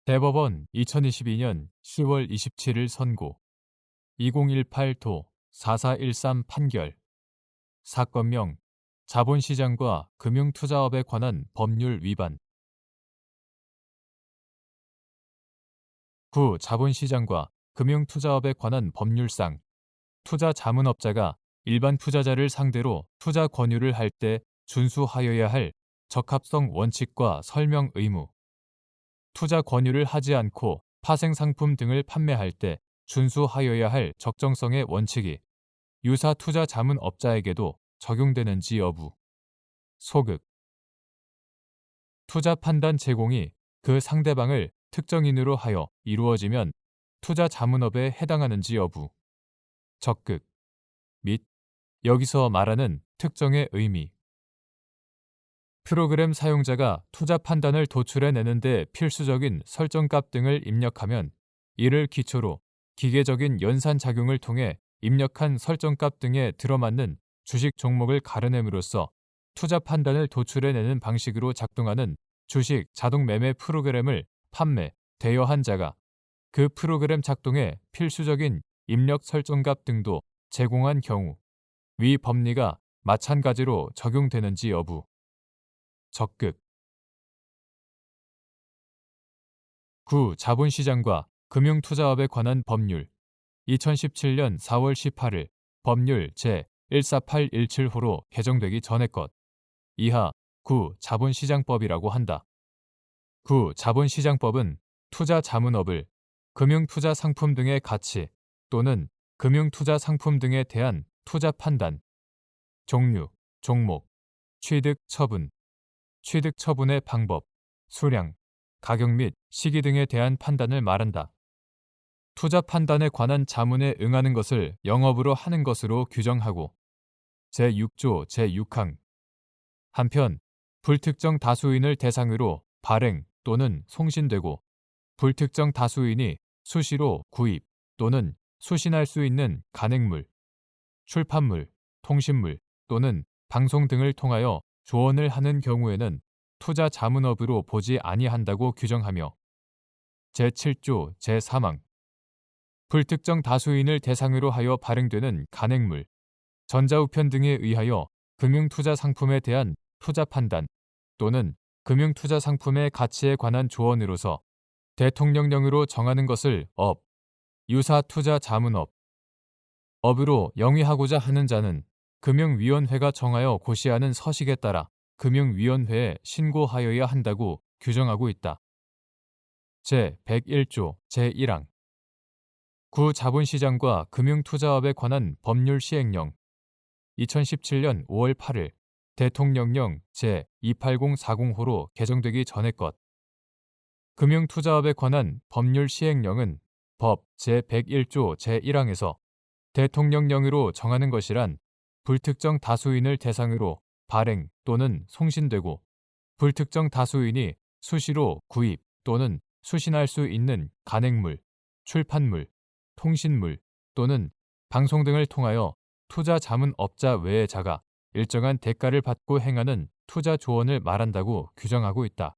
대법원 2022년 10월 27일 선고 2018도 4413 판결 사건명 자본시장과 금융투자업에 관한 법률 위반 구 자본시장과 금융투자업에 관한 법률상 투자자문업자가 일반 투자자를 상대로 투자 권유를 할 때 준수하여야 할 적합성 원칙과 설명 의무 투자 권유를 하지 않고 파생상품 등을 판매할 때 준수하여야 할 적정성의 원칙이 유사 투자 자문업자에게도 적용되는지 여부. 소극. 투자 판단 제공이 그 상대방을 특정인으로 하여 이루어지면 투자 자문업에 해당하는지 여부. 적극. 및 여기서 말하는 특정의 의미. 프로그램 사용자가 투자 판단을 도출해내는데 필수적인 설정값 등을 입력하면 이를 기초로 기계적인 연산작용을 통해 입력한 설정값 등에 들어맞는 주식 종목을 가려냄으로써 투자 판단을 도출해내는 방식으로 작동하는 주식 자동 매매 프로그램을 판매, 대여한 자가 그 프로그램 작동에 필수적인 입력 설정값 등도 제공한 경우 위 법리가 마찬가지로 적용되는지 여부. 적극. 구 자본시장과 금융투자업에 관한 법률 2017년 4월 18일 법률 제14817호로 개정되기 전의 것 이하 구 자본시장법이라고 한다. 구 자본시장법은 투자자문업을 금융투자 상품 등의 가치 또는 금융투자 상품 등에 대한 투자 판단, 종류, 종목, 취득 처분, 취득 처분의 방법, 수량, 가격 및 시기 등에 대한 판단을 말한다. 투자 판단에 관한 자문에 응하는 것을 영업으로 하는 것으로 규정하고 제6조 제6항 한편 불특정 다수인을 대상으로 발행 또는 송신되고 불특정 다수인이 수시로 구입 또는 수신할 수 있는 간행물, 출판물, 통신물 또는 방송 등을 통하여 조언을 하는 경우에는 투자 자문업으로 보지 아니한다고 규정하며 제7조 제3항 불특정 다수인을 대상으로 하여 발행되는 간행물, 전자우편 등에 의하여 금융투자 상품에 대한 투자 판단 또는 금융투자 상품의 가치에 관한 조언으로서 대통령령으로 정하는 것을 유사 투자 자문업, 업으로 영위하고자 하는 자는 금융위원회가 정하여 고시하는 서식에 따라 금융위원회에 신고하여야 한다고 규정하고 있다. 제101조 제1항 구 자본시장과 금융투자업에 관한 법률 시행령 2017년 5월 8일 대통령령 제28040호로 개정되기 전의 것 금융투자업에 관한 법률 시행령은 법 제101조 제1항에서 대통령령으로 정하는 것이란 불특정 다수인을 대상으로 발행 또는 송신되고 불특정 다수인이 수시로 구입 또는 수신할 수 있는 간행물, 출판물, 통신물 또는 방송 등을 통하여 투자 자문업자 외의 자가 일정한 대가를 받고 행하는 투자 조언을 말한다고 규정하고 있다.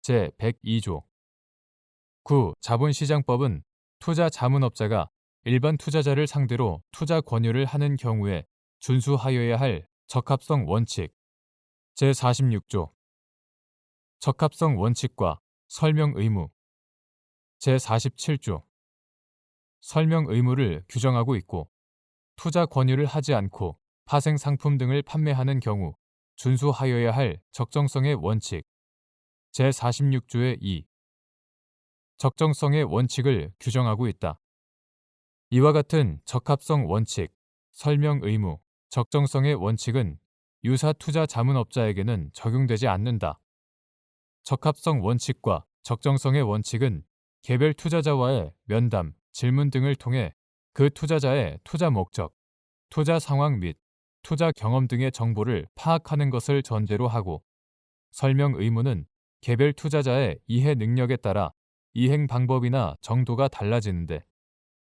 제102조 구 자본시장법은 투자 자문업자가 일반 투자자를 상대로 투자 권유를 하는 경우에 준수하여야 할 적합성 원칙 제46조 적합성 원칙과 설명 의무 제47조 설명 의무를 규정하고 있고 투자 권유를 하지 않고 파생 상품 등을 판매하는 경우 준수하여야 할 적정성의 원칙 제46조의 2 적정성의 원칙을 규정하고 있다. 이와 같은 적합성 원칙, 설명 의무, 적정성의 원칙은 유사 투자 자문업자에게는 적용되지 않는다. 적합성 원칙과 적정성의 원칙은 개별 투자자와의 면담, 질문 등을 통해 그 투자자의 투자 목적, 투자 상황 및 투자 경험 등의 정보를 파악하는 것을 전제로 하고 설명 의무는 개별 투자자의 이해 능력에 따라 이행 방법이나 정도가 달라지는데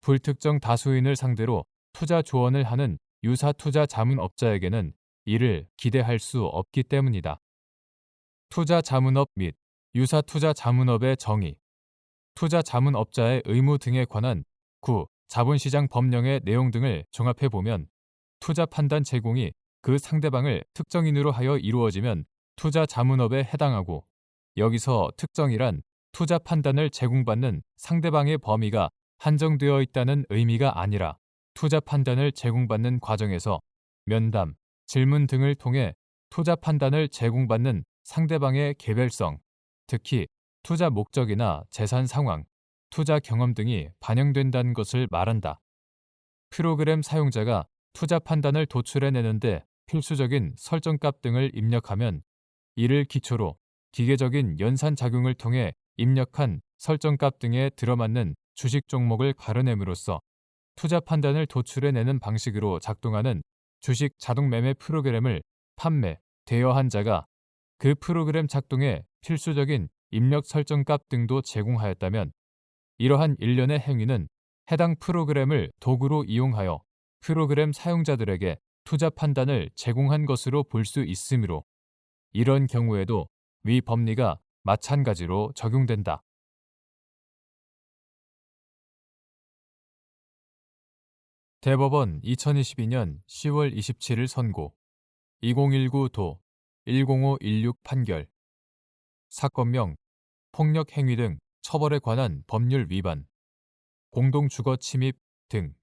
불특정 다수인을 상대로 투자 조언을 하는 유사 투자 자문업자에게는 이를 기대할 수 없기 때문이다. 투자 자문업 및 유사 투자 자문업의 정의 투자 자문업자의 의무 등에 관한 자본시장 법령의 내용 등을 종합해 보면 투자 판단 제공이 그 상대방을 특정인으로 하여 이루어지면 투자 자문업에 해당하고, 여기서 특정이란 투자 판단을 제공받는 상대방의 범위가 한정되어 있다는 의미가 아니라 투자 판단을 제공받는 과정에서 면담, 질문 등을 통해 투자 판단을 제공받는 상대방의 개별성, 특히 투자 목적이나 재산 상황, 투자 경험 등이 반영된다는 것을 말한다. 프로그램 사용자가 투자 판단을 도출해내는데 필수적인 설정값 등을 입력하면 이를 기초로 기계적인 연산작용을 통해 입력한 설정값 등에 들어맞는 주식 종목을 가려냄으로써 투자 판단을 도출해내는 방식으로 작동하는 주식 자동 매매 프로그램을 판매, 대여한 자가 그 프로그램 작동에 필수적인 입력 설정값 등도 제공하였다면 이러한 일련의 행위는 해당 프로그램을 도구로 이용하여 프로그램 사용자들에게 투자 판단을 제공한 것으로 볼 수 있으므로 이런 경우에도 위 법리가 마찬가지로 적용된다. 대법원 2022년 10월 27일 선고 2019도 10516 판결 사건명 폭력행위 등 처벌에 관한 법률 위반 공동주거 침입 등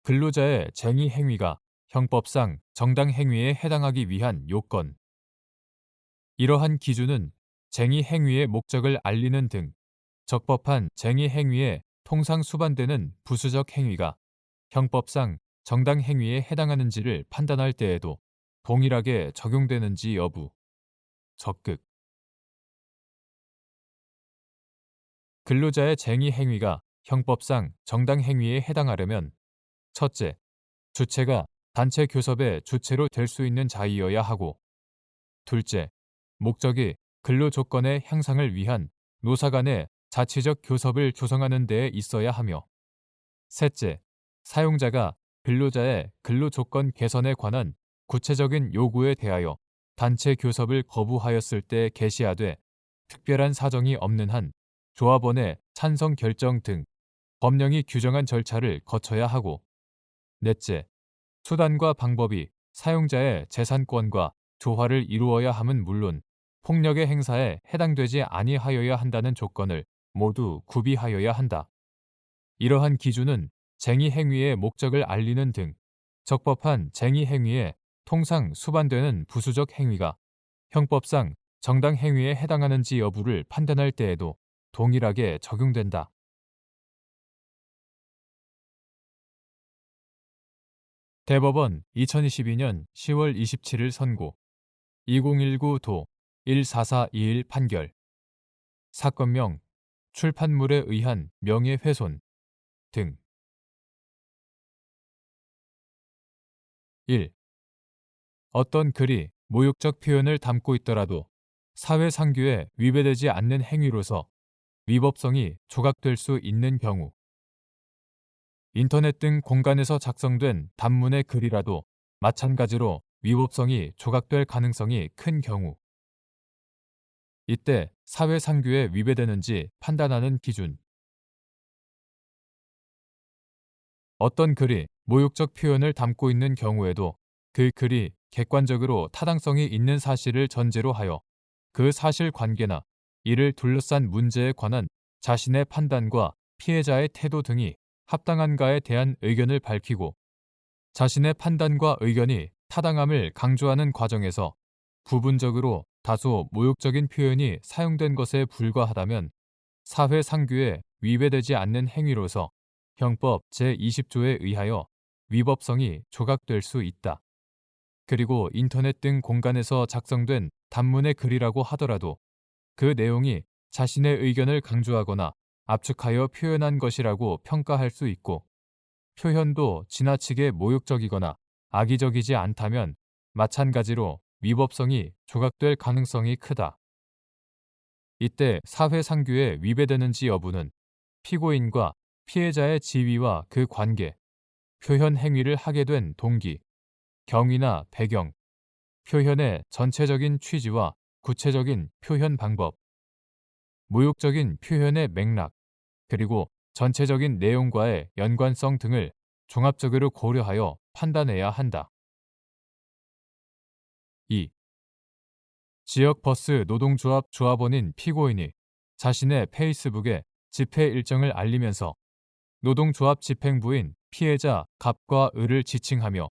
근로자의 쟁의 행위가 형법상 정당 행위에 해당하기 위한 요건. 이러한 기준은 쟁의 행위의 목적을 알리는 등 적법한 쟁의 행위에 통상 수반되는 부수적 행위가 형법상 정당 행위에 해당하는지를 판단할 때에도 동일하게 적용되는지 여부. 적극. 근로자의 쟁의 행위가 형법상 정당 행위에 해당하려면 첫째, 주체가 단체 교섭의 주체로 될 수 있는 자이어야 하고, 둘째, 목적이 근로 조건의 향상을 위한 노사 간의 자치적 교섭을 조성하는 데에 있어야 하며, 셋째, 사용자가 근로자의 근로 조건 개선에 관한 구체적인 요구에 대하여 단체 교섭을 거부하였을 때 게시하되 특별한 사정이 없는 한 조합원의 찬성 결정 등 법령이 규정한 절차를 거쳐야 하고, 넷째, 수단과 방법이 사용자의 재산권과 조화를 이루어야 함은 물론 폭력의 행사에 해당되지 아니하여야 한다는 조건을 모두 구비하여야 한다. 이러한 기준은 쟁의 행위의 목적을 알리는 등 적법한 쟁의 행위에 통상 수반되는 부수적 행위가 형법상 정당 행위에 해당하는지 여부를 판단할 때에도 동일하게 적용된다. 대법원 2022년 10월 27일 선고 2019도 14421 판결 사건명 출판물에 의한 명예훼손 등 1. 어떤 글이 모욕적 표현을 담고 있더라도 사회상규에 위배되지 않는 행위로서 위법성이 조각될 수 있는 경우 인터넷 등 공간에서 작성된 단문의 글이라도 마찬가지로 위법성이 조각될 가능성이 큰 경우 이때 사회상규에 위배되는지 판단하는 기준 어떤 글이 모욕적 표현을 담고 있는 경우에도 그 글이 객관적으로 타당성이 있는 사실을 전제로 하여 그 사실관계나 이를 둘러싼 문제에 관한 자신의 판단과 피해자의 태도 등이 합당한가에 대한 의견을 밝히고 자신의 판단과 의견이 타당함을 강조하는 과정에서 부분적으로 다소 모욕적인 표현이 사용된 것에 불과하다면 사회상규에 위배되지 않는 행위로서 형법 제20조에 의하여 위법성이 조각될 수 있다. 그리고 인터넷 등 공간에서 작성된 단문의 글이라고 하더라도 그 내용이 자신의 의견을 강조하거나 압축하여 표현한 것이라고 평가할 수 있고 표현도 지나치게 모욕적이거나 악의적이지 않다면 마찬가지로 위법성이 조각될 가능성이 크다. 이때 사회상규에 위배되는지 여부는 피고인과 피해자의 지위와 그 관계, 표현 행위를 하게 된 동기, 경위나 배경, 표현의 전체적인 취지와 구체적인 표현 방법, 모욕적인 표현의 맥락, 그리고 전체적인 내용과의 연관성 등을 종합적으로 고려하여 판단해야 한다. 2. 지역 버스 노동조합 조합원인 피고인이 자신의 페이스북에 집회 일정을 알리면서 노동조합 집행부인 피해자 갑과 을을 지칭하며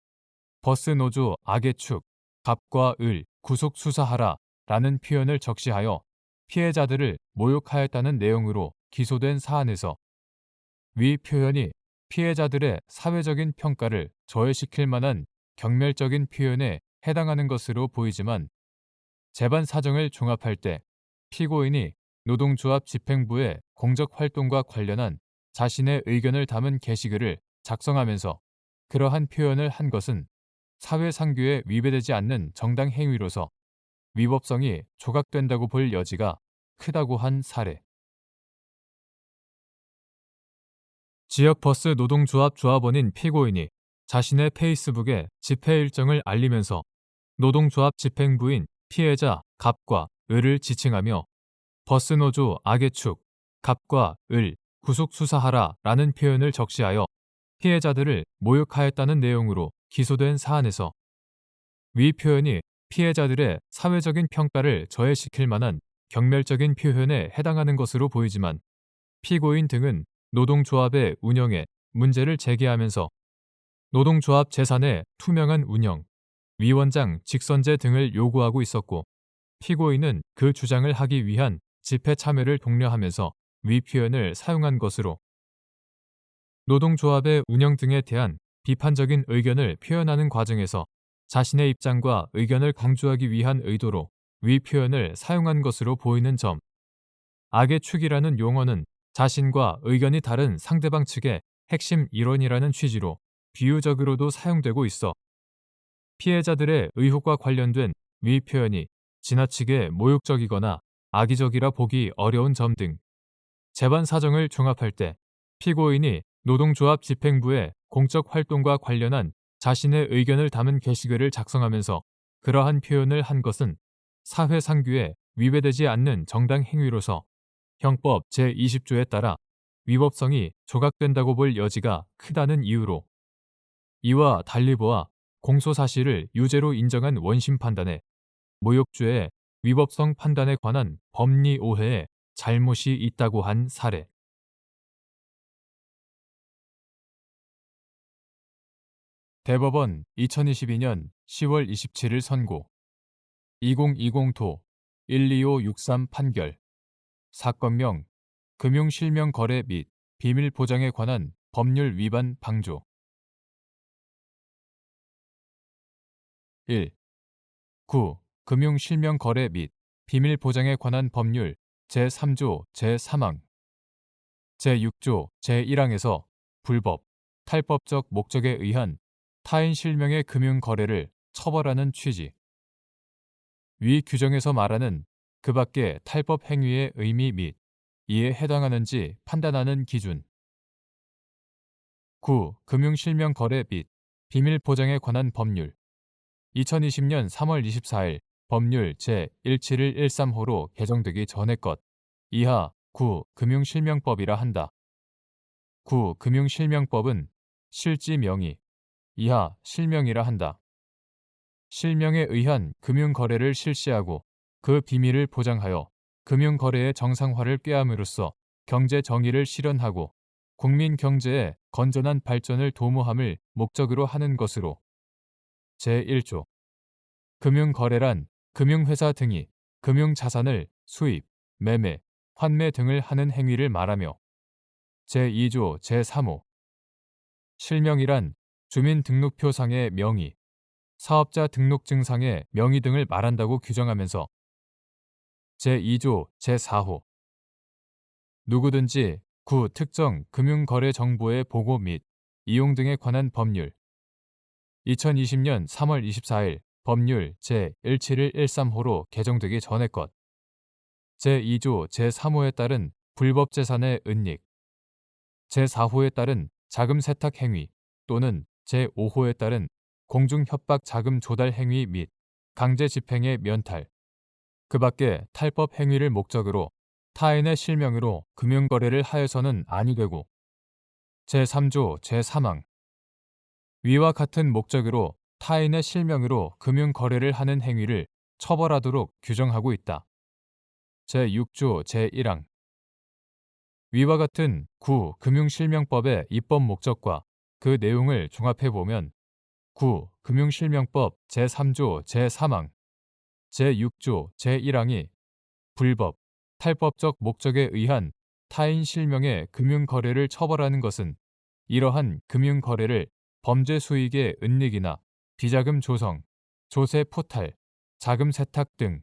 버스 노조 악의 축, 갑과 을 구속 수사하라 라는 표현을 적시하여 피해자들을 모욕하였다는 내용으로 기소된 사안에서 위 표현이 피해자들의 사회적인 평가를 저해시킬 만한 경멸적인 표현에 해당하는 것으로 보이지만 재반 사정을 종합할 때 피고인이 노동조합 집행부의 공적활동과 관련한 자신의 의견을 담은 게시글을 작성하면서 그러한 표현을 한 것은 사회상규에 위배되지 않는 정당 행위로서 위법성이 조각된다고 볼 여지가 크다고 한 사례. 지역버스 노동조합 조합원인 피고인이 자신의 페이스북에 집회 일정을 알리면서 노동조합 집행부인 피해자 갑과 을을 지칭하며 버스노조 악의 축, 갑과 을 구속 수사하라 라는 표현을 적시하여 피해자들을 모욕하였다는 내용으로 기소된 사안에서 위 표현이 피해자들의 사회적인 평가를 저해시킬 만한 경멸적인 표현에 해당하는 것으로 보이지만 피고인 등은 노동조합의 운영에 문제를 제기하면서 노동조합 재산의 투명한 운영, 위원장 직선제 등을 요구하고 있었고 피고인은 그 주장을 하기 위한 집회 참여를 독려하면서 위 표현을 사용한 것으로 노동조합의 운영 등에 대한 비판적인 의견을 표현하는 과정에서 자신의 입장과 의견을 강조하기 위한 의도로 위 표현을 사용한 것으로 보이는 점. 악의 축이라는 용어는 자신과 의견이 다른 상대방 측의 핵심 일원이라는 취지로 비유적으로도 사용되고 있어 피해자들의 의혹과 관련된 위 표현이 지나치게 모욕적이거나 악의적이라 보기 어려운 점 등 재반 사정을 종합할 때 피고인이 노동조합 집행부의 공적 활동과 관련한 자신의 의견을 담은 게시글을 작성하면서 그러한 표현을 한 것은 사회상규에 위배되지 않는 정당 행위로서 형법 제20조에 따라 위법성이 조각된다고 볼 여지가 크다는 이유로 이와 달리 보아 공소사실을 유죄로 인정한 원심 판단에 모욕죄의 위법성 판단에 관한 법리 오해에 잘못이 있다고 한 사례. 대법원 2022년 10월 27일 선고 2020도 12563 판결 사건명 금융실명거래 및 비밀보장에 관한 법률 위반 방조 1. 9. 금융실명거래 및 비밀보장에 관한 법률 제3조 제3항 제6조 제1항에서 불법, 탈법적 목적에 의한 타인 실명의 금융거래를 처벌하는 취지. 위 규정에서 말하는 그 밖의 탈법 행위의 의미 및 이에 해당하는지 판단하는 기준. 9. 금융실명거래 및 비밀보장에 관한 법률 2020년 3월 24일 법률 제17113호로 개정되기 전의 것 이하 9. 금융실명법이라 한다. 9. 금융실명법은 실지 명의 이하 실명이라 한다. 실명에 의한 금융거래를 실시하고 그 비밀을 보장하여 금융거래의 정상화를 꾀함으로써 경제 정의를 실현하고 국민 경제의 건전한 발전을 도모함을 목적으로 하는 것으로 제1조 금융거래란 금융회사 등이 금융자산을 수입, 매매, 환매 등을 하는 행위를 말하며 제2조 제3호 실명이란 주민등록표상의 명의, 사업자 등록증상의 명의 등을 말한다고 규정하면서 제2조 제4호 누구든지 구 특정 금융거래 정보의 보고 및 이용 등에 관한 법률 2020년 3월 24일 법률 제17113호로 개정되기 전의 것 제2조 제3호에 따른 불법 재산의 은닉 제4호에 따른 자금 세탁 행위 또는 제5호에 따른 공중협박 자금 조달 행위 및 강제 집행의 면탈 그 밖에 탈법 행위를 목적으로 타인의 실명으로 금융거래를 하여서는 아니 되고 제3조 제3항 위와 같은 목적으로 타인의 실명으로 금융거래를 하는 행위를 처벌하도록 규정하고 있다. 제6조 제1항 위와 같은 구 금융실명법의 입법 목적과 그 내용을 종합해보면 구 금융실명법 제3조 제3항 제6조 제1항이 불법, 탈법적 목적에 의한 타인 실명의 금융거래를 처벌하는 것은 이러한 금융거래를 범죄 수익의 은닉이나 비자금 조성, 조세 포탈, 자금 세탁 등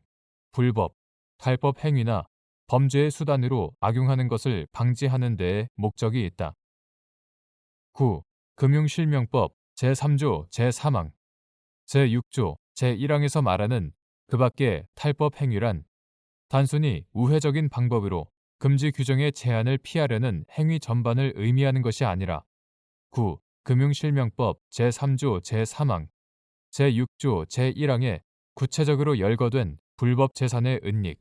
불법, 탈법 행위나 범죄의 수단으로 악용하는 것을 방지하는 데에 목적이 있다. 9. 금융실명법 제3조 제3항 제6조 제1항에서 말하는 그 밖의 탈법 행위란 단순히 우회적인 방법으로 금지 규정의 제한을 피하려는 행위 전반을 의미하는 것이 아니라 9. 금융실명법 제3조 제3항, 제6조 제1항에 구체적으로 열거된 불법 재산의 은닉,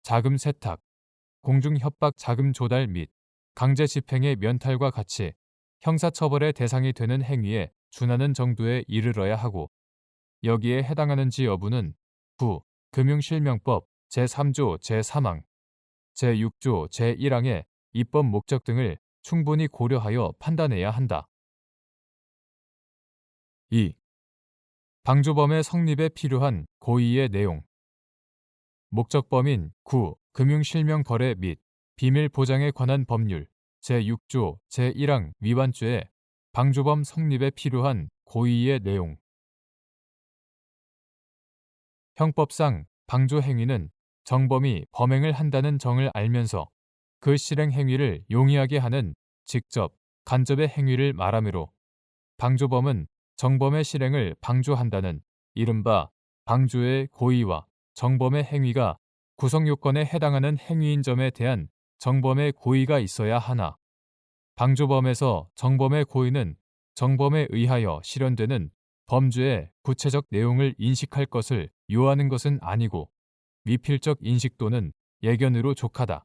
자금 세탁, 공중협박 자금 조달 및 강제 집행의 면탈과 같이 형사처벌의 대상이 되는 행위에 준하는 정도에 이르러야 하고 여기에 해당하는지 여부는 9. 금융실명법 제3조 제3항, 제6조 제1항의 입법 목적 등을 충분히 고려하여 판단해야 한다. 2. 방조범의 성립에 필요한 고의의 내용 목적범인 9. 금융실명거래 및 비밀보장에 관한 법률 제6조 제1항 위반죄에 방조범 성립에 필요한 고의의 내용 형법상 방조 행위는 정범이 범행을 한다는 정을 알면서 그 실행 행위를 용이하게 하는 직접, 간접의 행위를 말하므로 방조범은 정범의 실행을 방조한다는 이른바 방조의 고의와 정범의 행위가 구성요건에 해당하는 행위인 점에 대한 정범의 고의가 있어야 하나 방조범에서 정범의 고의는 정범에 의하여 실현되는 범죄의 구체적 내용을 인식할 것을 요하는 것은 아니고 미필적 인식 또는 예견으로 족하다.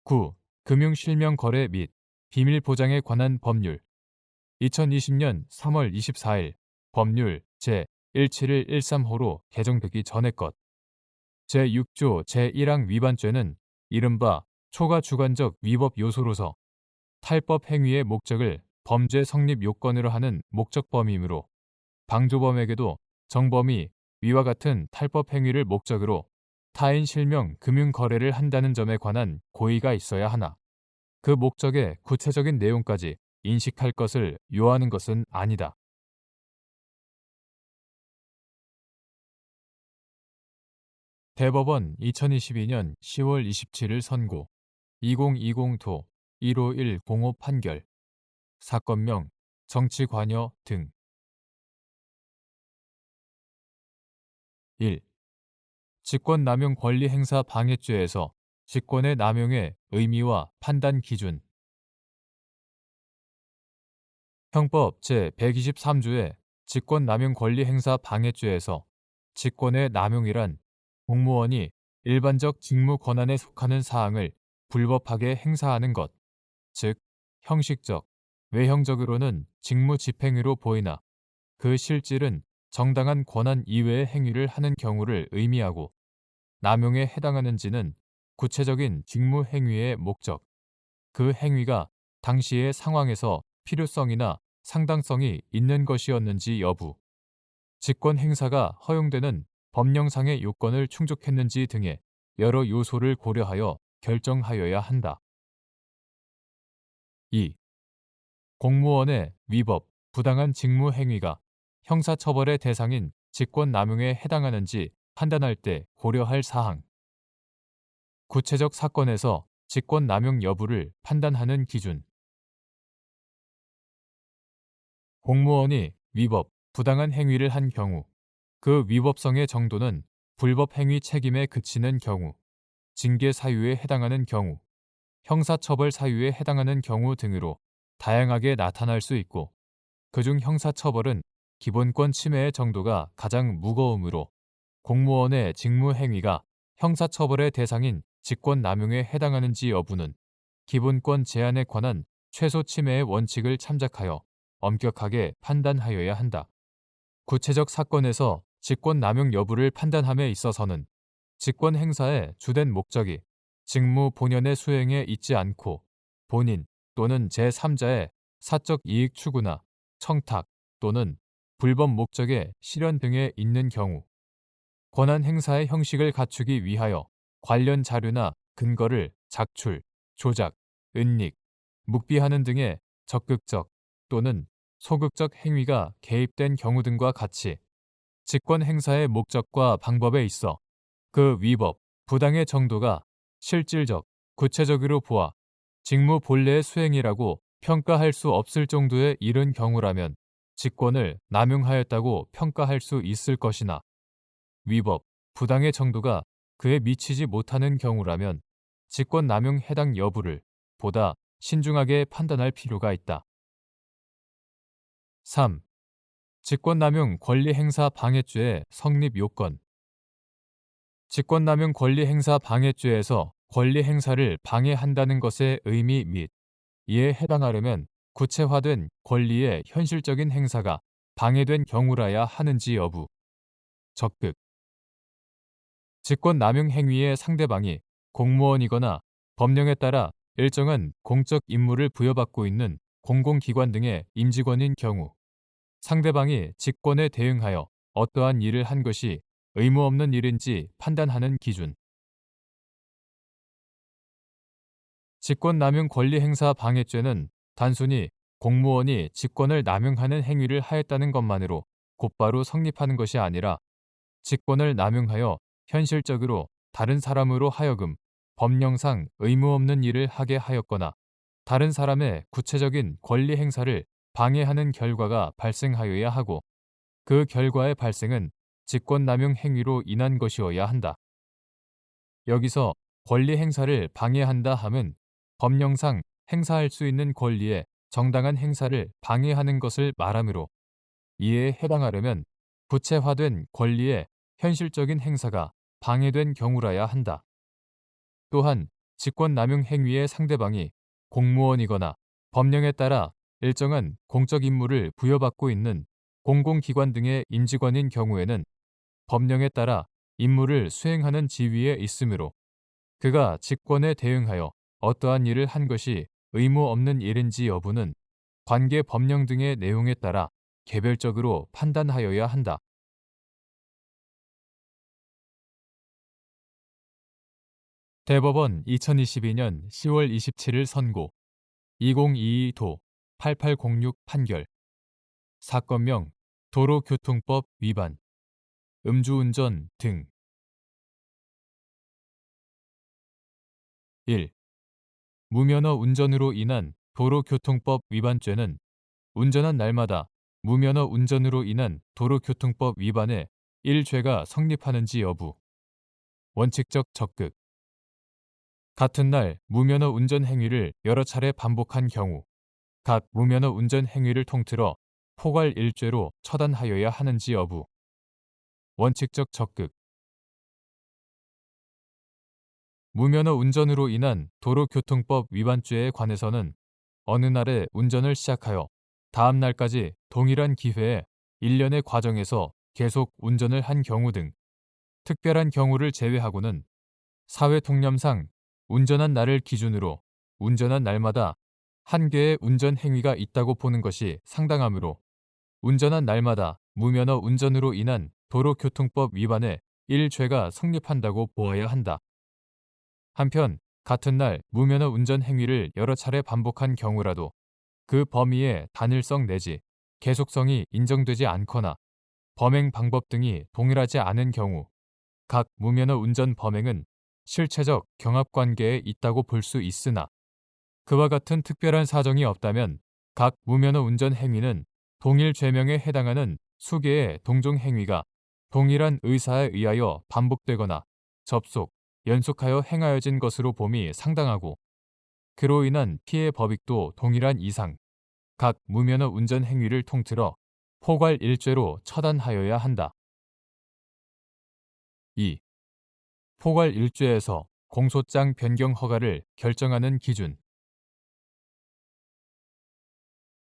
9. 금융실명거래 및 비밀보장에 관한 법률 2020년 3월 24일 법률 제17113호로 개정되기 전의 것 제6조 제1항 위반죄는 이른바 초과주관적 위법 요소로서 탈법 행위의 목적을 범죄 성립 요건으로 하는 목적범이므로 방조범에게도 정범이 위와 같은 탈법 행위를 목적으로 타인 실명 금융 거래를 한다는 점에 관한 고의가 있어야 하나 그 목적의 구체적인 내용까지 인식할 것을 요하는 것은 아니다. 대법원 2022년 10월 27일 선고 2020도 15105 판결 사건명 정치관여 등 1. 직권남용 권리행사 방해죄에서 직권의 남용의 의미와 판단 기준 형법 제123조의 직권남용 권리행사 방해죄에서 직권의 남용이란 공무원이 일반적 직무 권한에 속하는 사항을 불법하게 행사하는 것, 즉 형식적, 외형적으로는 직무 집행으로 보이나 그 실질은 정당한 권한 이외의 행위를 하는 경우를 의미하고 남용에 해당하는지는 구체적인 직무 행위의 목적, 그 행위가 당시의 상황에서 필요성이나 상당성이 있는 것이었는지 여부, 직권 행사가 허용되는 법령상의 요건을 충족했는지 등의 여러 요소를 고려하여 결정하여야 한다. 2. 공무원의 위법, 부당한 직무 행위가 형사처벌의 대상인 직권남용에 해당하는지 판단할 때 고려할 사항. 구체적 사건에서 직권남용 여부를 판단하는 기준. 공무원이 위법, 부당한 행위를 한 경우, 그 위법성의 정도는 불법 행위 책임에 그치는 경우, 징계 사유에 해당하는 경우, 형사처벌 사유에 해당하는 경우 등으로 다양하게 나타날 수 있고, 그중 형사처벌은 기본권 침해의 정도가 가장 무거우므로 공무원의 직무 행위가 형사처벌의 대상인 직권남용에 해당하는지 여부는 기본권 제한에 관한 최소 침해의 원칙을 참작하여 엄격하게 판단하여야 한다. 구체적 사건에서 직권남용 여부를 판단함에 있어서는 직권 행사의 주된 목적이 직무 본연의 수행에 있지 않고 본인 또는 제3자의 사적 이익 추구나 청탁 또는 불법 목적의 실현 등에 있는 경우 권한 행사의 형식을 갖추기 위하여 관련 자료나 근거를 작출, 조작, 은닉, 묵비하는 등의 적극적 또는 소극적 행위가 개입된 경우 등과 같이 직권 행사의 목적과 방법에 있어 그 위법, 부당의 정도가 실질적, 구체적으로 보아 직무 본래의 수행이라고 평가할 수 없을 정도에 이른 경우라면 직권을 남용하였다고 평가할 수 있을 것이나 위법, 부당의 정도가 그에 미치지 못하는 경우라면 직권 남용 해당 여부를 보다 신중하게 판단할 필요가 있다. 3. 직권남용 권리행사 방해죄의 성립 요건. 직권남용 권리행사 방해죄에서 권리행사를 방해한다는 것의 의미 및 이에 해당하려면 구체화된 권리의 현실적인 행사가 방해된 경우라야 하는지 여부. 적극. 직권남용 행위의 상대방이 공무원이거나 법령에 따라 일정한 공적 임무를 부여받고 있는 공공기관 등의 임직원인 경우 상대방이 직권에 대응하여 어떠한 일을 한 것이 의무 없는 일인지 판단하는 기준. 직권남용 권리행사 방해죄는 단순히 공무원이 직권을 남용하는 행위를 하였다는 것만으로 곧바로 성립하는 것이 아니라 직권을 남용하여 현실적으로 다른 사람으로 하여금 법령상 의무 없는 일을 하게 하였거나 다른 사람의 구체적인 권리 행사를 방해하는 결과가 발생하여야 하고 그 결과의 발생은 직권남용 행위로 인한 것이어야 한다. 여기서 권리 행사를 방해한다 함은 법령상 행사할 수 있는 권리의 정당한 행사를 방해하는 것을 말하므로 이에 해당하려면 구체화된 권리의 현실적인 행사가 방해된 경우라야 한다. 또한 직권남용 행위의 상대방이 공무원이거나 법령에 따라 일정한 공적 임무를 부여받고 있는 공공기관 등의 임직원인 경우에는 법령에 따라 임무를 수행하는 지위에 있으므로 그가 직권에 대응하여 어떠한 일을 한 것이 의무 없는 일인지 여부는 관계 법령 등의 내용에 따라 개별적으로 판단하여야 한다. 대법원 2022년 10월 27일 선고 2022도 8806 판결 사건명 도로교통법 위반 음주운전 등 1. 무면허 운전으로 인한 도로교통법 위반죄는 운전한 날마다 무면허 운전으로 인한 도로교통법 위반의 1죄가 성립하는지 여부. 원칙적 적극. 같은 날 무면허 운전 행위를 여러 차례 반복한 경우 각 무면허 운전 행위를 통틀어 포괄 1죄로 처단하여야 하는지 여부. 원칙적 적극. 무면허 운전으로 인한 도로교통법 위반죄에 관해서는 어느 날에 운전을 시작하여 다음 날까지 동일한 기회에 일련의 과정에서 계속 운전을 한 경우 등 특별한 경우를 제외하고는 사회 통념상 운전한 날을 기준으로 운전한 날마다 한 개의 운전 행위가 있다고 보는 것이 상당하므로 운전한 날마다 무면허 운전으로 인한 도로교통법 위반의 1죄가 성립한다고 보아야 한다. 한편 같은 날 무면허 운전 행위를 여러 차례 반복한 경우라도 그 범위의 단일성 내지 계속성이 인정되지 않거나 범행 방법 등이 동일하지 않은 경우 각 무면허 운전 범행은 실체적 경합관계에 있다고 볼 수 있으나 그와 같은 특별한 사정이 없다면 각 무면허 운전 행위는 동일 죄명에 해당하는 수개의 동종 행위가 동일한 의사에 의하여 반복되거나 접속, 연속하여 행하여진 것으로 봄이 상당하고 그로 인한 피해 법익도 동일한 이상 각 무면허 운전 행위를 통틀어 포괄 1죄로 처단하여야 한다. 2. 포괄 1조에서 공소장 변경 허가를 결정하는 기준.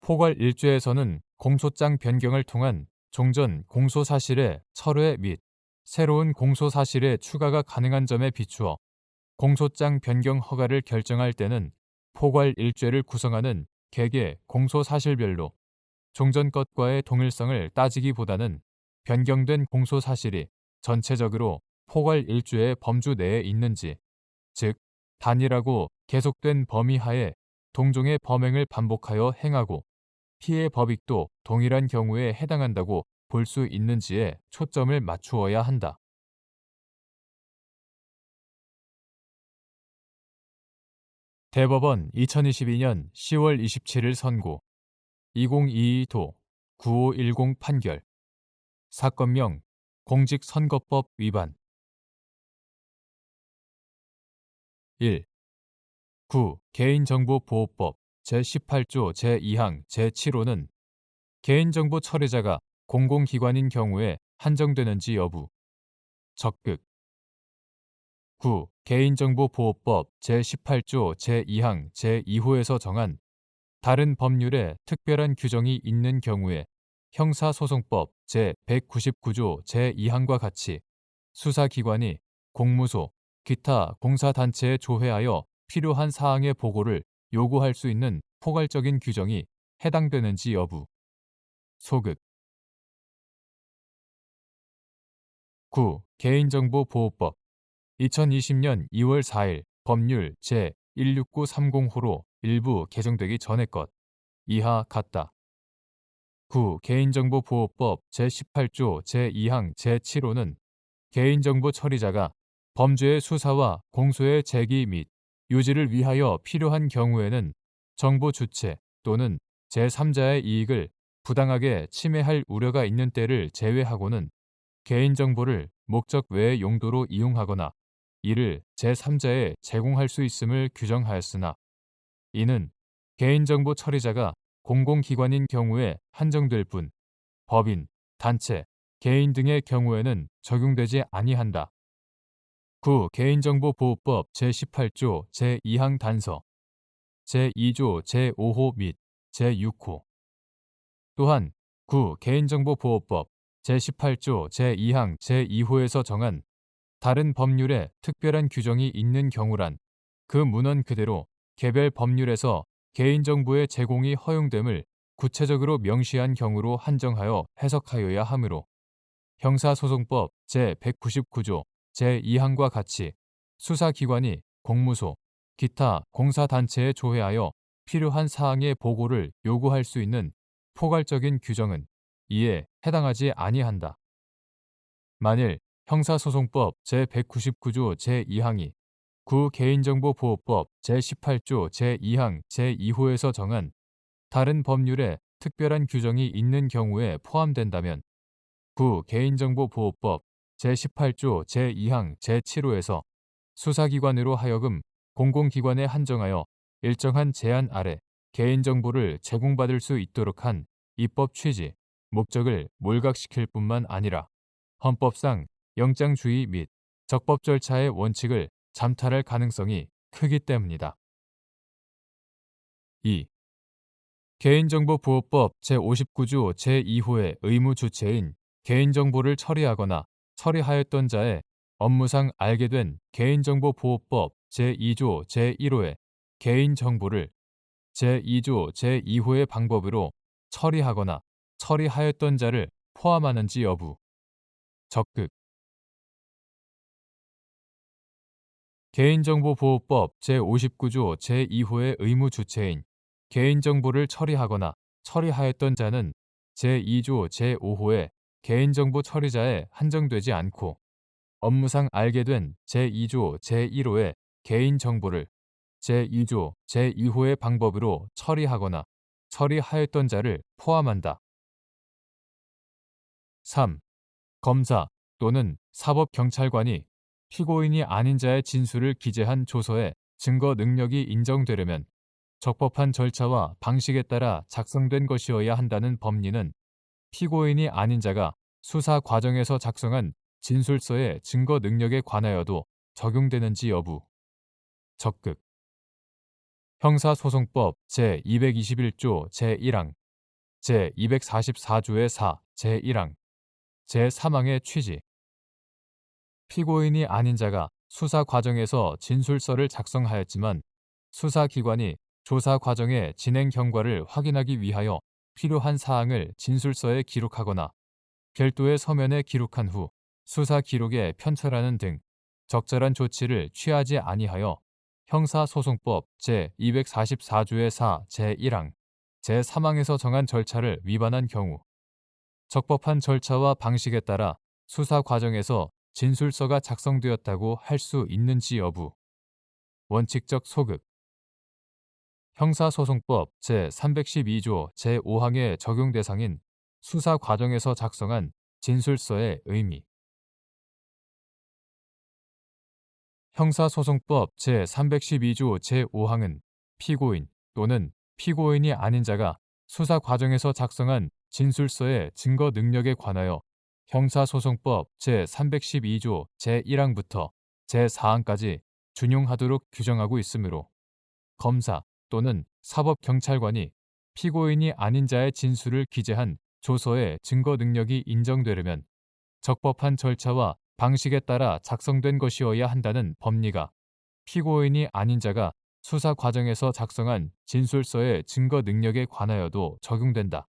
포괄 1조에서는 공소장 변경을 통한 종전 공소사실의 철회 및 새로운 공소사실의 추가가 가능한 점에 비추어 공소장 변경 허가를 결정할 때는 포괄 1조를 구성하는 개개 공소사실별로 종전 것과의 동일성을 따지기보다는 변경된 공소사실이 전체적으로 포괄 1조의 범주 내에 있는지, 즉 단일하고 계속된 범위 하에 동종의 범행을 반복하여 행하고 피해 법익도 동일한 경우에 해당한다고 볼 수 있는지에 초점을 맞추어야 한다. 대법원 2022년 10월 27일 선고 2022도 9510 판결 사건명 공직선거법 위반 1. 9. 개인정보보호법 제18조 제2항 제7호는 개인정보 처리자가 공공기관인 경우에 한정되는지 여부. 적극 9. 개인정보보호법 제18조 제2항 제2호에서 정한 다른 법률에 특별한 규정이 있는 경우에 형사소송법 제199조 제2항과 같이 수사기관이 공무소, 기타 공사단체에 조회하여 필요한 사항의 보고를 요구할 수 있는 포괄적인 규정이 해당되는지 여부. 소극 9. 개인정보보호법 2020년 2월 4일 법률 제16930호로 일부 개정되기 전의 것 이하 같다. 9. 개인정보보호법 제18조 제2항 제7호는 개인정보 처리자가 범죄의 수사와 공소의 제기 및 유지를 위하여 필요한 경우에는 정보 주체 또는 제3자의 이익을 부당하게 침해할 우려가 있는 때를 제외하고는 개인정보를 목적 외의 용도로 이용하거나 이를 제3자에 제공할 수 있음을 규정하였으나 이는 개인정보 처리자가 공공기관인 경우에 한정될 뿐 법인, 단체, 개인 등의 경우에는 적용되지 아니한다. 9. 개인정보보호법 제18조 제2항 단서, 제2조 제5호 및 제6호 또한 9. 개인정보보호법 제18조 제2항 제2호에서 정한 다른 법률에 특별한 규정이 있는 경우란 그 문헌 그대로 개별 법률에서 개인정보의 제공이 허용됨을 구체적으로 명시한 경우로 한정하여 해석하여야 하므로 형사소송법 제199조 제2항과 같이 수사기관이 공무소, 기타 공사단체에 조회하여 필요한 사항의 보고를 요구할 수 있는 포괄적인 규정은 이에 해당하지 아니한다. 만일 형사소송법 제199조 제2항이 개인정보보호법 제18조 제2항 제2호에서 정한 다른 법률에 특별한 규정이 있는 경우에 포함된다면 개인정보보호법 제18조 제2항 제7호에서 수사기관으로 하여금 공공기관에 한정하여 일정한 제한 아래 개인정보를 제공받을 수 있도록 한 입법 취지, 목적을 몰각시킬 뿐만 아니라 헌법상 영장주의 및 적법 절차의 원칙을 잠탈할 가능성이 크기 때문이다. 2. 개인정보보호법 제59조 제2호의 의무 주체인 개인정보를 처리하거나 처리하였던 자의 업무상 알게 된 개인정보보호법 제2조 제1호의 개인정보를 제2조 제2호의 방법으로 처리하거나 처리하였던 자를 포함하는지 여부. 적극 개인정보보호법 제59조 제2호의 의무 주체인 개인정보를 처리하거나 처리하였던 자는 제2조 제5호의 개인정보 처리자에 한정되지 않고 업무상 알게 된 제2조 제1호의 개인정보를 제2조 제2호의 방법으로 처리하거나 처리하였던 자를 포함한다. 3. 검사 또는 사법경찰관이 피고인이 아닌 자의 진술을 기재한 조서에 증거 능력이 인정되려면 적법한 절차와 방식에 따라 작성된 것이어야 한다는 법리는 피고인이 아닌 자가 수사 과정에서 작성한 진술서의 증거 능력에 관하여도 적용되는지 여부. 적극. 형사소송법 제221조 제1항, 제244조의 4 제1항, 제3항의 취지. 피고인이 아닌 자가 수사 과정에서 진술서를 작성하였지만 수사기관이 조사 과정의 진행 경과를 확인하기 위하여 필요한 사항을 진술서에 기록하거나 별도의 서면에 기록한 후 수사 기록에 편철하는 등 적절한 조치를 취하지 아니하여 형사소송법 제244조의 4 제1항, 제3항에서 정한 절차를 위반한 경우 적법한 절차와 방식에 따라 수사 과정에서 진술서가 작성되었다고 할 수 있는지 여부. 원칙적 소급. 형사소송법 제312조 제5항의 적용 대상인 수사 과정에서 작성한 진술서의 의미. 형사소송법 제312조 제5항은 피고인 또는 피고인이 아닌 자가 수사 과정에서 작성한 진술서의 증거 능력에 관하여 형사소송법 제312조 제1항부터 제4항까지 준용하도록 규정하고 있으므로 검사 또는 사법경찰관이 피고인이 아닌 자의 진술을 기재한 조서의 증거 능력이 인정되려면 적법한 절차와 방식에 따라 작성된 것이어야 한다는 법리가 피고인이 아닌 자가 수사 과정에서 작성한 진술서의 증거 능력에 관하여도 적용된다.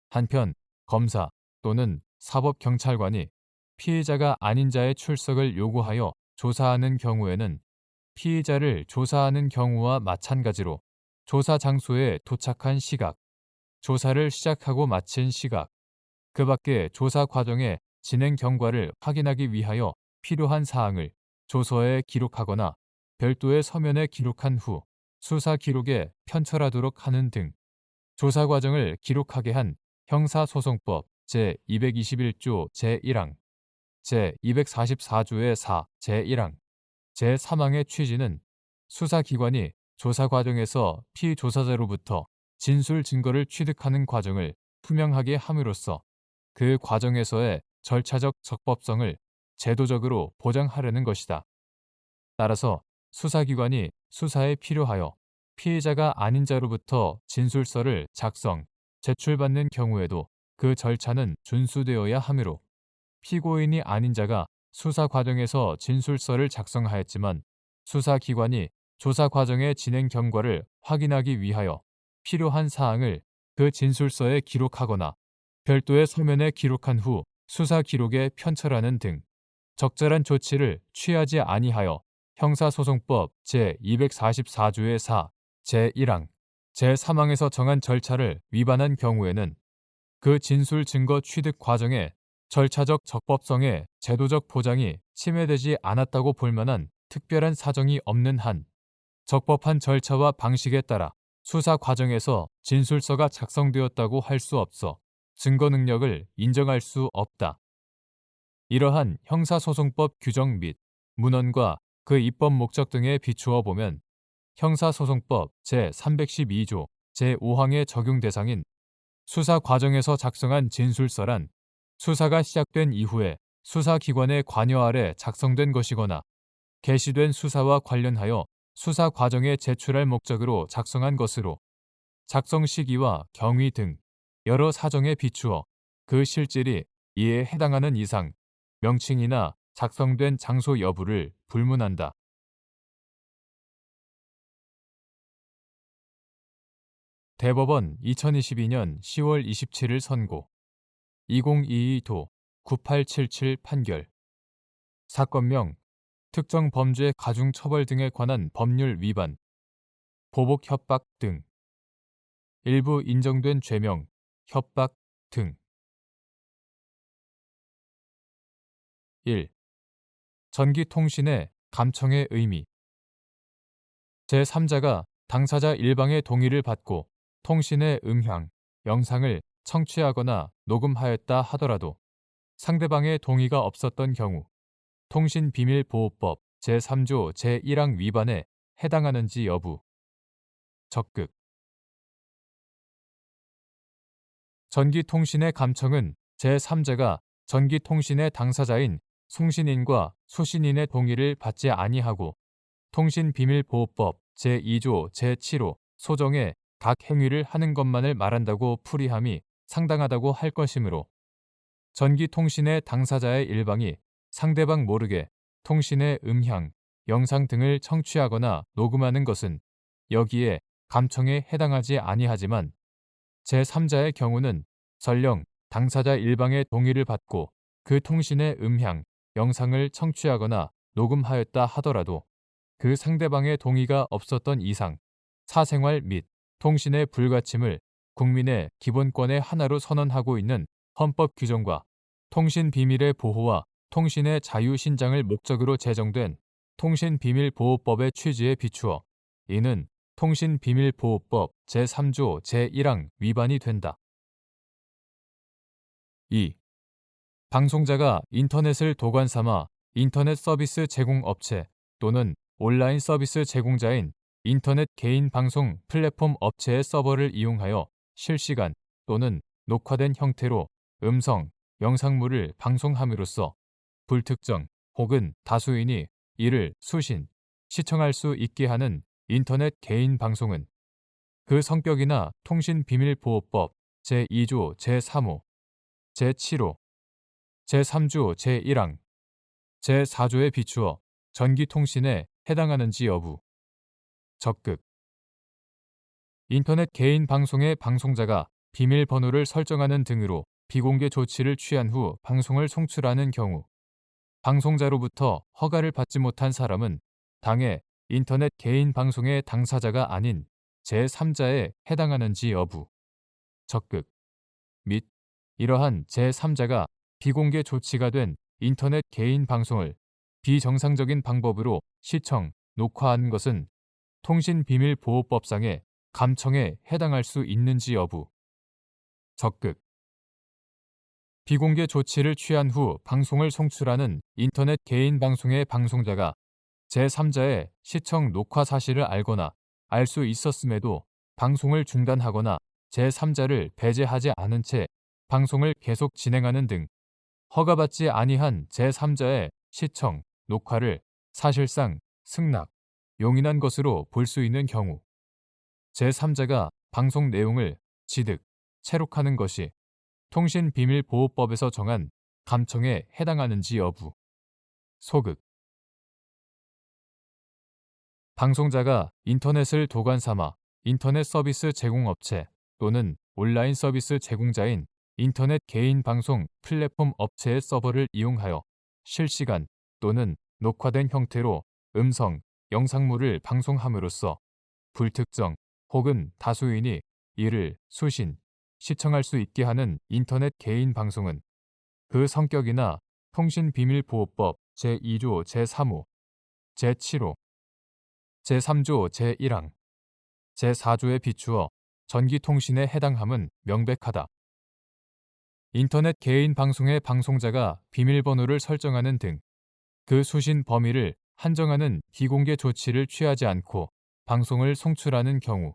한편 검사 또는 사법경찰관이 피의자가 아닌 자의 출석을 요구하여 조사하는 경우에는 피의자를 조사하는 경우와 마찬가지로 조사 장소에 도착한 시각, 조사를 시작하고 마친 시각, 그 밖에 조사 과정의 진행 경과를 확인하기 위하여 필요한 사항을 조서에 기록하거나 별도의 서면에 기록한 후 수사 기록에 편철하도록 하는 등 조사 과정을 기록하게 한 형사소송법 제221조 제1항, 제244조의 4 제1항, 제3항의 취지는 수사기관이 조사 과정에서 피조사자로부터 진술 증거를 취득하는 과정을 투명하게 함으로써 그 과정에서의 절차적 적법성을 제도적으로 보장하려는 것이다. 따라서 수사기관이 수사에 필요하여 피해자가 아닌 자로부터 진술서를 작성, 제출받는 경우에도 그 절차는 준수되어야 하므로 피고인이 아닌 자가 수사 과정에서 진술서를 작성하였지만 수사기관이 조사 과정의 진행 경과를 확인하기 위하여 필요한 사항을 그 진술서에 기록하거나 별도의 서면에 기록한 후 수사 기록에 편철하는 등 적절한 조치를 취하지 아니하여 형사소송법 제244조의 4 제1항, 제3항에서 정한 절차를 위반한 경우에는 그 진술 증거 취득 과정의 절차적 적법성의 제도적 보장이 침해되지 않았다고 볼 만한 특별한 사정이 없는 한 적법한 절차와 방식에 따라 수사 과정에서 진술서가 작성되었다고 할 수 없어 증거 능력을 인정할 수 없다. 이러한 형사소송법 규정 및 문헌과 그 입법 목적 등에 비추어 보면 형사소송법 제312조 제5항의 적용 대상인 수사 과정에서 작성한 진술서란 수사가 시작된 이후에 수사기관의 관여 아래 작성된 것이거나 개시된 수사와 관련하여 수사 과정에 제출할 목적으로 작성한 것으로 작성 시기와 경위 등 여러 사정에 비추어 그 실질이 이에 해당하는 이상 명칭이나 작성된 장소 여부를 불문한다. 대법원 2022년 10월 27일 선고 2022도 9877 판결 사건명 특정 범죄 가중 처벌 등에 관한 법률 위반 보복 협박 등 일부 인정된 죄명 협박 등 1. 전기통신의 감청의 의미 제3자가 당사자 일방의 동의를 받고 통신의 음향, 영상을 청취하거나 녹음하였다 하더라도 상대방의 동의가 없었던 경우 통신비밀보호법 제3조 제1항 위반에 해당하는지 여부. 적극. 전기통신의 감청은 제3자가 전기통신의 당사자인 송신인과 수신인의 동의를 받지 아니하고 통신비밀보호법 제2조 제7호 소정의 각 행위를 하는 것만을 말한다고 풀이함이 상당하다고 할 것이므로 전기통신의 당사자의 일방이 상대방 모르게 통신의 음향, 영상 등을 청취하거나 녹음하는 것은 여기에 감청에 해당하지 아니하지만 제3자의 경우는 설령 당사자 일방의 동의를 받고 그 통신의 음향, 영상을 청취하거나 녹음하였다 하더라도 그 상대방의 동의가 없었던 이상 사생활 및 통신의 불가침을 국민의 기본권의 하나로 선언하고 있는 헌법 규정과 통신 비밀의 보호와 통신의 자유 신장을 목적으로 제정된 통신비밀보호법의 취지에 비추어 이는 통신비밀보호법 제3조 제1항 위반이 된다. 2. 방송자가 인터넷을 도관 삼아 인터넷 서비스 제공업체 또는 온라인 서비스 제공자인 인터넷 개인 방송 플랫폼 업체의 서버를 이용하여 실시간 또는 녹화된 형태로 음성, 영상물을 방송함으로써 불특정 혹은 다수인이 이를 수신, 시청할 수 있게 하는 인터넷 개인 방송은 그 성격이나 통신비밀보호법 제2조 제3호, 제7호, 제3조 제1항, 제4조에 비추어 전기통신에 해당하는지 여부. 적극 인터넷 개인 방송의 방송자가 비밀번호를 설정하는 등으로 비공개 조치를 취한 후 방송을 송출하는 경우 방송자로부터 허가를 받지 못한 사람은 당해 인터넷 개인 방송의 당사자가 아닌 제3자에 해당하는지 여부. 적극 및 이러한 제3자가 비공개 조치가 된 인터넷 개인 방송을 비정상적인 방법으로 시청, 녹화한 것은 통신비밀보호법상의 감청에 해당할 수 있는지 여부. 적극 비공개 조치를 취한 후 방송을 송출하는 인터넷 개인 방송의 방송자가 제3자의 시청 녹화 사실을 알거나 알 수 있었음에도 방송을 중단하거나 제3자를 배제하지 않은 채 방송을 계속 진행하는 등 허가받지 아니한 제3자의 시청, 녹화를 사실상 승낙, 용인한 것으로 볼 수 있는 경우 제3자가 방송 내용을 지득, 체록하는 것이 통신비밀보호법에서 정한 감청에 해당하는지 여부. 소극 방송자가 인터넷을 도관 삼아 인터넷 서비스 제공업체 또는 온라인 서비스 제공자인 인터넷 개인 방송 플랫폼 업체의 서버를 이용하여 실시간 또는 녹화된 형태로 음성, 영상물을 방송함으로써 불특정 혹은 다수인이 이를 수신, 시청할 수 있게 하는 인터넷 개인 방송은 그 성격이나 통신비밀보호법 제2조 제3호, 제7호, 제3조 제1항, 제4조에 비추어 전기통신에 해당함은 명백하다. 인터넷 개인 방송의 방송자가 비밀번호를 설정하는 등 그 수신 범위를 한정하는 비공개 조치를 취하지 않고 방송을 송출하는 경우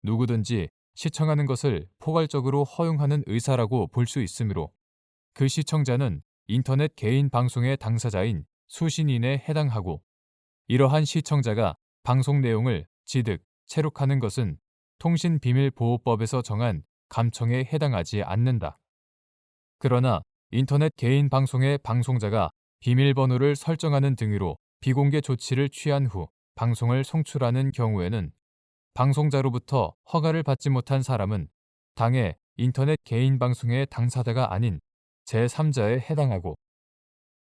누구든지 시청하는 것을 포괄적으로 허용하는 의사라고 볼 수 있으므로 그 시청자는 인터넷 개인 방송의 당사자인 수신인에 해당하고 이러한 시청자가 방송 내용을 지득, 체록하는 것은 통신비밀보호법에서 정한 감청에 해당하지 않는다. 그러나 인터넷 개인 방송의 방송자가 비밀번호를 설정하는 등으로 비공개 조치를 취한 후 방송을 송출하는 경우에는 방송자로부터 허가를 받지 못한 사람은 당해 인터넷 개인 방송의 당사자가 아닌 제3자에 해당하고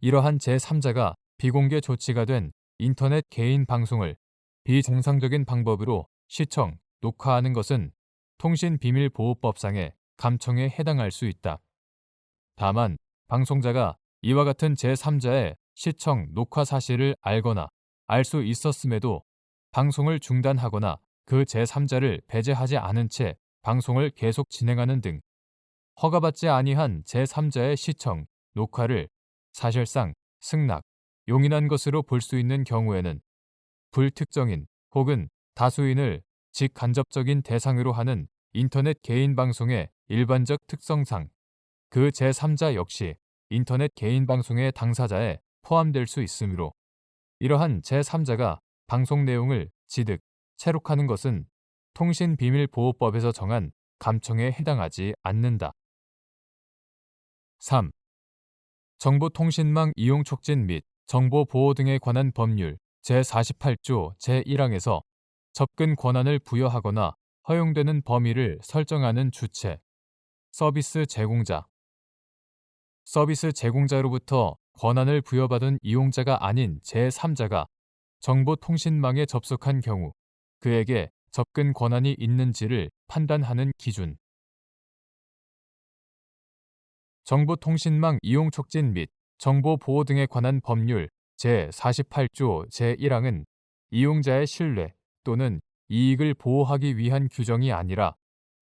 이러한 제3자가 비공개 조치가 된 인터넷 개인 방송을 비정상적인 방법으로 시청, 녹화하는 것은 통신비밀보호법상의 감청에 해당할 수 있다. 다만 방송자가 이와 같은 제3자의 시청, 녹화 사실을 알거나 알 수 있었음에도 방송을 중단하거나 그 제3자를 배제하지 않은 채 방송을 계속 진행하는 등 허가받지 아니한 제3자의 시청, 녹화를 사실상 승낙, 용인한 것으로 볼 수 있는 경우에는 불특정인 혹은 다수인을 직간접적인 대상으로 하는 인터넷 개인 방송의 일반적 특성상 그 제3자 역시 인터넷 개인 방송의 당사자에 포함될 수 있으므로 이러한 제3자가 방송 내용을 지득, 체록하는 것은 통신비밀보호법에서 정한 감청에 해당하지 않는다. 3. 정보통신망 이용 촉진 및 정보 보호 등에 관한 법률 제48조 제1항에서 접근 권한을 부여하거나 허용되는 범위를 설정하는 주체, 서비스 제공자. 서비스 제공자로부터 권한을 부여받은 이용자가 아닌 제3자가 정보통신망에 접속한 경우 그에게 접근 권한이 있는지를 판단하는 기준. 정보통신망 이용 촉진 및 정보 보호 등에 관한 법률 제48조 제1항은 이용자의 신뢰 또는 이익을 보호하기 위한 규정이 아니라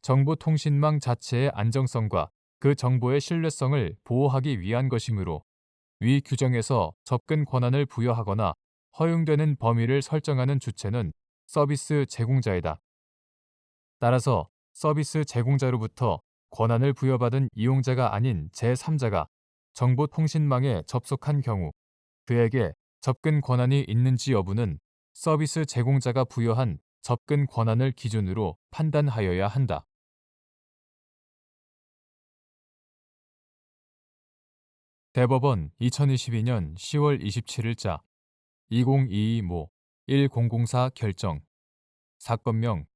정보통신망 자체의 안정성과 그 정보의 신뢰성을 보호하기 위한 것이므로 위 규정에서 접근 권한을 부여하거나 허용되는 범위를 설정하는 주체는 서비스 제공자이다. 따라서 서비스 제공자로부터 권한을 부여받은 이용자가 아닌 제3자가 정보통신망에 접속한 경우 그에게 접근 권한이 있는지 여부는 서비스 제공자가 부여한 접근 권한을 기준으로 판단하여야 한다. 대법원 2022년 10월 27일자 2022모 1004 결정 사건명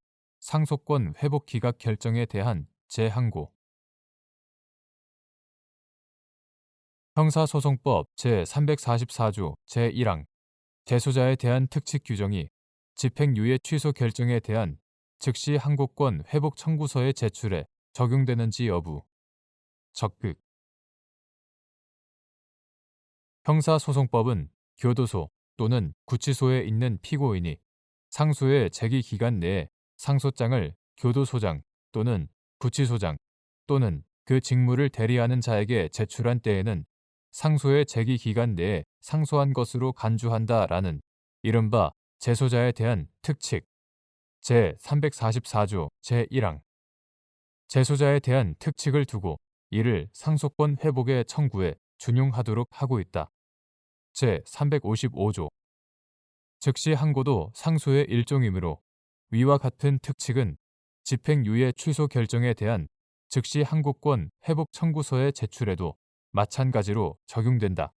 상속권 회복 기각 결정에 대한 재항고 형사소송법 제344조 제1항 재소자에 대한 특칙 규정이 집행유예 취소 결정에 대한 즉시 항고권 회복 청구서의 제출에 적용되는지 여부. 적극 형사소송법은 교도소 또는 구치소에 있는 피고인이 상소의 제기 기간 내에 상소장을 교도소장 또는 구치소장 또는 그 직무를 대리하는 자에게 제출한 때에는 상소의 제기 기간 내에 상소한 것으로 간주한다라는 이른바 재소자에 대한 특칙 제344조 제1항 재소자에 대한 특칙을 두고 이를 상속권 회복의 청구에 준용하도록 하고 있다. 제355조 즉시 항고도 상소의 일종이므로 위와 같은 특칙은 집행유예 취소 결정에 대한 즉시 항고권 회복 청구서의 제출에도 마찬가지로 적용된다.